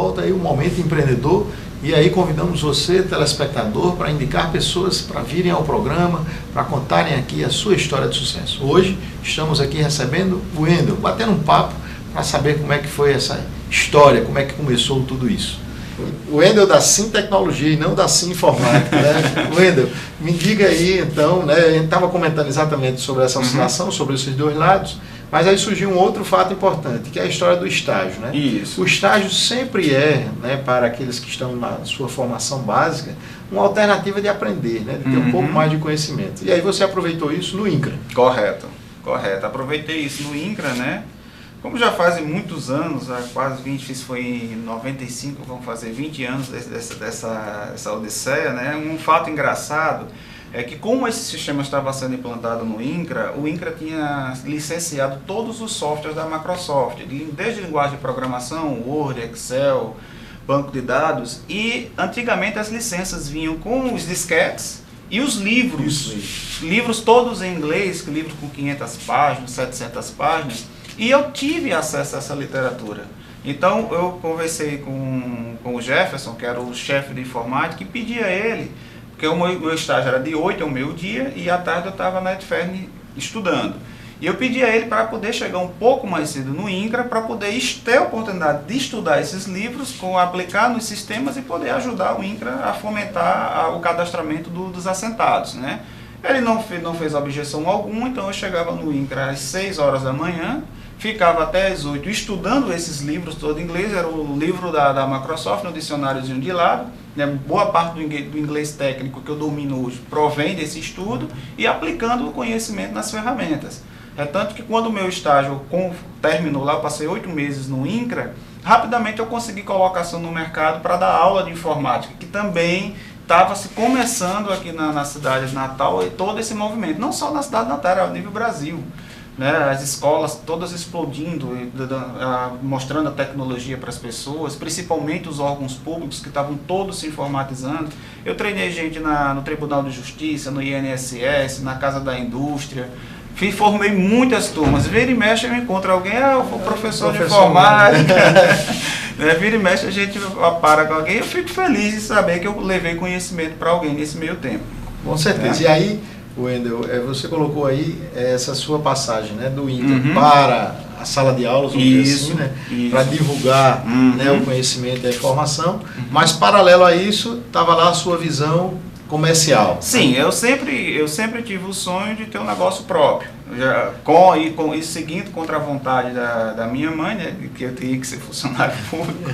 volta aí o Momento Empreendedor, e aí convidamos você, telespectador, para indicar pessoas para virem ao programa, para contarem aqui a sua história de sucesso. Hoje estamos aqui recebendo o Wendel, batendo um papo para saber como é que foi essa história, como é que começou tudo isso. O Wendel da Sim Tecnologia e não da Sim Informática, né? Wendel, me diga aí então, né? A gente estava comentando exatamente sobre essa oscilação, sobre esses dois lados, mas aí surgiu um outro fato importante, que é a história do estágio, né? Isso. O estágio sempre é, né, para aqueles que estão na sua formação básica, uma alternativa de aprender, né? De ter um pouco mais de conhecimento. E aí você aproveitou isso no INCRA. Correto. Aproveitei isso no INCRA, né? Como já fazem muitos anos, há quase 20, isso foi em 95, vão fazer 20 anos dessa odisseia, né? Um fato engraçado é que, como esse sistema estava sendo implantado no INCRA, o INCRA tinha licenciado todos os softwares da Microsoft, desde linguagem de programação, Word, Excel, banco de dados, e antigamente as licenças vinham com os disquetes e os livros, livros todos em inglês, livros com 500 páginas, 700 páginas, e eu tive acesso a essa literatura. Então eu conversei com o Jefferson, que era o chefe de informática, e pedi a ele, porque o meu estágio era de 8 ao meio-dia e à tarde eu estava na Etfern estudando. E eu pedi a ele para poder chegar um pouco mais cedo no INCRA, para poder ter a oportunidade de estudar esses livros, aplicar nos sistemas e poder ajudar o INCRA a fomentar o cadastramento dos assentados, né? Ele não fez objeção alguma, então eu chegava no INCRA às 6 horas da manhã, ficava até às 8 estudando esses livros todos em inglês, era o livro da Microsoft, no dicionáriozinho de lado, né? Boa parte do inglês técnico que eu domino hoje provém desse estudo e aplicando o conhecimento nas ferramentas. É tanto que quando o meu estágio terminou lá, eu passei 8 meses no INCRA, rapidamente eu consegui colocação no mercado para dar aula de informática, que também estava se começando aqui na cidade de Natal, e todo esse movimento, não só na cidade de Natal, era a nível Brasil. Né, as escolas todas explodindo, mostrando a tecnologia para as pessoas, principalmente os órgãos públicos que estavam todos se informatizando. Eu treinei gente no Tribunal de Justiça, no INSS, na Casa da Indústria, formei muitas turmas. Vira e mexe eu encontro alguém, eu sou professor de informática. Né, vira e mexe a gente para com alguém, eu fico feliz de saber que eu levei conhecimento para alguém nesse meio tempo. Com certeza. E aí, Wendel, você colocou aí essa sua passagem, né, do INCRA para a sala de aulas, vamos dizer assim, né, para divulgar, né, o conhecimento e a informação, mas paralelo a isso, estava lá a sua visão comercial. Sim, né? eu sempre tive o sonho de ter um negócio próprio, e seguindo contra a vontade da minha mãe, né, que eu tinha que ser funcionário público,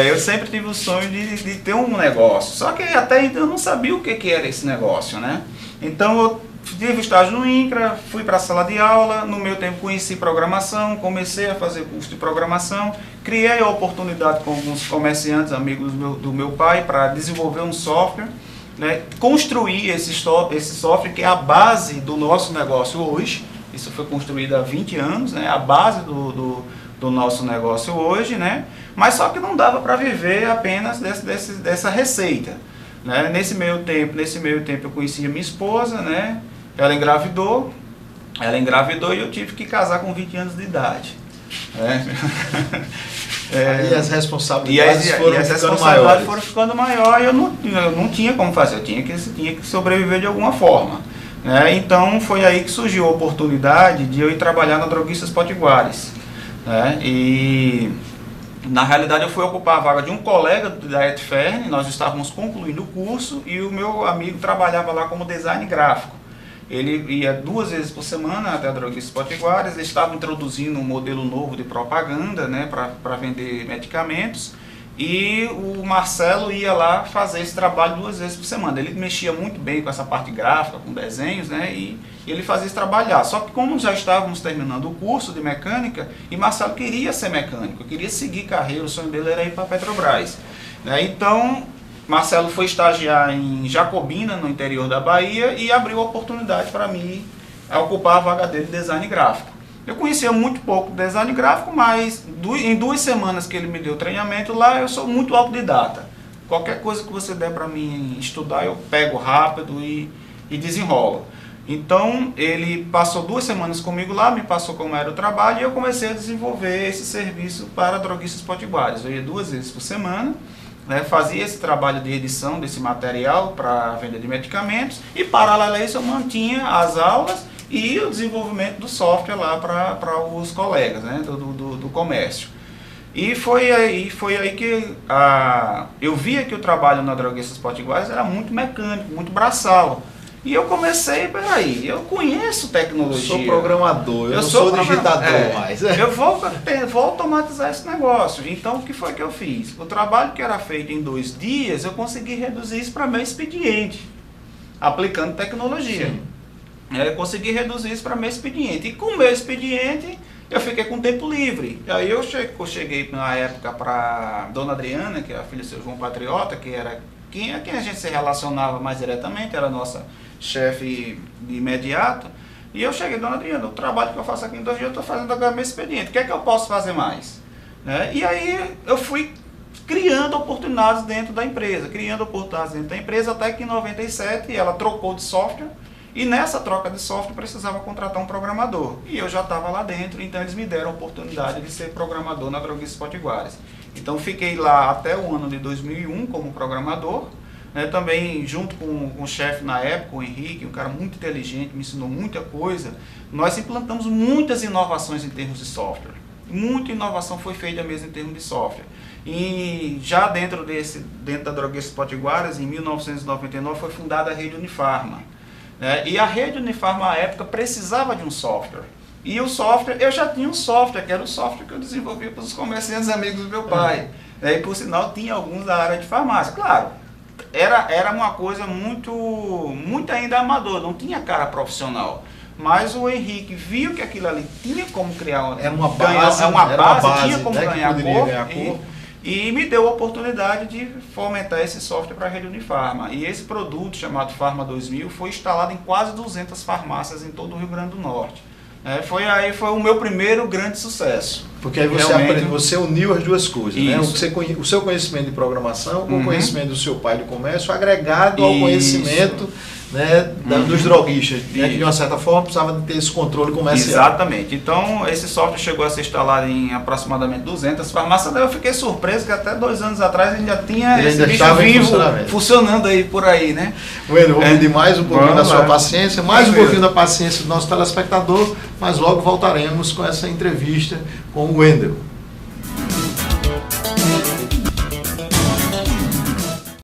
eu sempre tive o sonho de ter um negócio, só que até então eu não sabia o que era esse negócio, né? Então eu tive estágio no INCRA, fui para a sala de aula, no meu tempo conheci programação, comecei a fazer curso de programação, criei a oportunidade com alguns comerciantes, amigos do meu pai, para desenvolver um software, né, construir esse software que é a base do nosso negócio hoje. Isso foi construído há 20 anos, né, a base do nosso negócio hoje, né, mas só que não dava para viver apenas dessa receita. Né? Nesse meio tempo eu conheci a minha esposa, né? Ela engravidou e eu tive que casar com 20 anos de idade. E as responsabilidades foram ficando maiores. E eu não tinha como fazer, eu tinha que sobreviver de alguma forma. Né? Então foi aí que surgiu a oportunidade de eu ir trabalhar na Droguistas Potiguares. Né? E na realidade eu fui ocupar a vaga de um colega da Etfern, nós estávamos concluindo o curso e o meu amigo trabalhava lá como design gráfico. Ele ia 2 vezes por semana até a Droguistas Potiguares, eles estavam introduzindo um modelo novo de propaganda, né, para vender medicamentos, e o Marcelo ia lá fazer esse trabalho 2 vezes por semana. Ele mexia muito bem com essa parte gráfica, com desenhos, né, e ele fazia esse trabalho lá. Só que como já estávamos terminando o curso de mecânica, e Marcelo queria ser mecânico, queria seguir carreira, o sonho dele era ir para a Petrobras. Né, então Marcelo foi estagiar em Jacobina, no interior da Bahia, e abriu a oportunidade para mim ocupar a vaga dele de design gráfico. Eu conhecia muito pouco design gráfico, mas em 2 semanas que ele me deu treinamento lá, eu sou muito autodidata. Qualquer coisa que você der para mim estudar, eu pego rápido e desenrolo. Então, ele passou 2 semanas comigo lá, me passou como era o trabalho e eu comecei a desenvolver esse serviço para droguistas potiguares. Eu ia 2 vezes por semana, né, fazia esse trabalho de edição desse material para venda de medicamentos e, paralelo a isso, eu mantinha as aulas e o desenvolvimento do software lá para os colegas, né, do comércio. E foi aí que eu via que o trabalho na Droguistas Potiguares era muito mecânico, muito braçal. E eu comecei, peraí, eu conheço tecnologia. Eu sou programador, eu não sou digitador mais. Eu vou automatizar esse negócio. Então, o que foi que eu fiz? O trabalho que era feito em 2 dias, eu consegui reduzir isso para meu expediente, aplicando tecnologia. Sim. Eu consegui reduzir isso para meu expediente. E com o meu expediente, eu fiquei com tempo livre. E aí eu cheguei na época para Dona Adriana, que é a filha do seu João Patriota, que era quem a gente se relacionava mais diretamente, era a nossa chefe de imediato. E eu cheguei, Dona Adriana, o trabalho que eu faço aqui em 2 dias, eu estou fazendo agora meu expediente. O que é que eu posso fazer mais? Né? E aí eu fui criando oportunidades dentro da empresa, até que em 97 ela trocou de software. E nessa troca de software precisava contratar um programador. E eu já estava lá dentro, então eles me deram a oportunidade de ser programador na Droguistas Potiguares. Então fiquei lá até o ano de 2001 como programador, né, também junto com o chefe na época, o Henrique, um cara muito inteligente, me ensinou muita coisa. Nós implantamos muitas inovações em termos de software. Muita inovação foi feita mesmo em termos de software. E já dentro da Droguistas Potiguares, em 1999, foi fundada a Rede Unifarma. E a Rede Unifarma, à época, precisava de um software. E o software, eu já tinha um software, que era o software que eu desenvolvia para os comerciantes amigos do meu pai. E, por sinal, tinha alguns da área de farmácia. Claro, era uma coisa muito ainda amador, não tinha cara profissional. Mas o Henrique viu que aquilo ali tinha como criar uma base, tinha como né, ganhar cor. E me deu a oportunidade de fomentar esse software para a Rede Unifarma. E esse produto, chamado Farma 2000, foi instalado em quase 200 farmácias em todo o Rio Grande do Norte. Foi o meu primeiro grande sucesso. Porque aí você uniu as duas coisas, né? O seu conhecimento de programação com o conhecimento do seu pai do comércio, agregado ao conhecimento, né, dos droguistas, né, que de uma certa forma precisava de ter esse controle comercial. Exatamente. Então, esse software chegou a ser instalado em aproximadamente 200 farmácias. Daí eu fiquei surpreso que até 2 anos atrás ele já tinha esse bicho vivo funcionando aí por aí, né? Wendel, vou pedir mais um pouquinho da sua paciência, mais um pouquinho da paciência do nosso telespectador, mas logo voltaremos com essa entrevista com o Wendel.